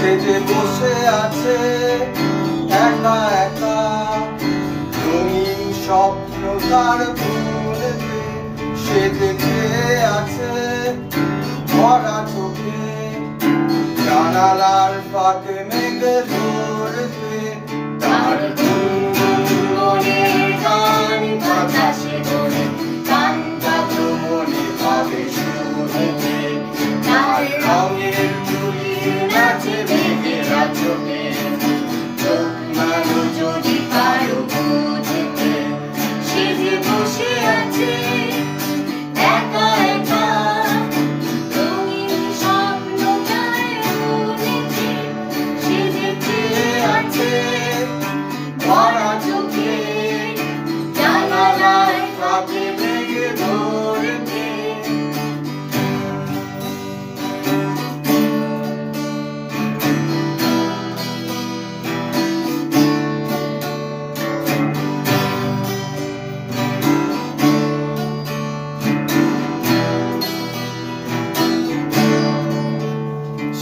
সে যে বসে আছে একা একা, রঙিন স্বপ্ন তার ভুলেতে। সে দেখে আছে ভরা চোখে, জানালার ফাঁকে মেঘ ধরতে। তার গুনগুনের গান বাতাসে দোলে, গানটা ভ্রমণে ভাবে শুনতে। তার রঙের তুলি নাচে মেঘেরা চোখে, চোখ মানো যদি পারো বুঝতে। সে যে বসে আছে একা একা, রঙিন স্বপ্ন তার ভুলেতে। সে যে চেয়ে আছে ভরা চোখে, জানালার ফাঁকে মেঘ ধরতে।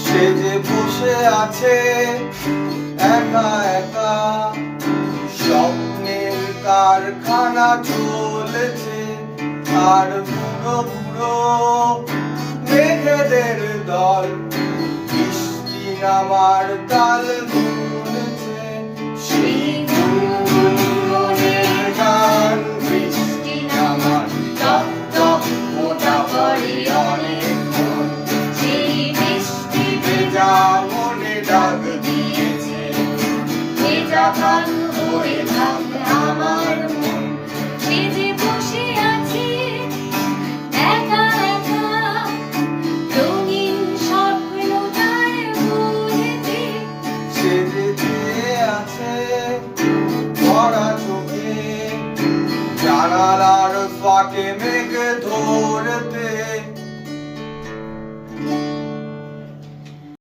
সে যে বসে আছে একা একা, স্বপ্নের কারখানা চলেছে। আর বুড়ো বুড়ো মেঘেদের দল বৃষ্টি নামার তাল ধরেছে। সেই গুনগুনের গান বৃষ্টি নামার টপ টপ ফোঁটা পড়ে অনেকক্ষণ। সেই বৃষ্টি ভেজা মনে ডাক দিয়েছে, ভেজা গান হয়ে থাকবে আমার মন। সে যে বসে আছে একা একা, রঙিন স্বপ্ন তার ভুলেতে। সে যে চেয়ে আছে ভরা চোখে, জানালার ফাঁকে মেঘ ধরতে।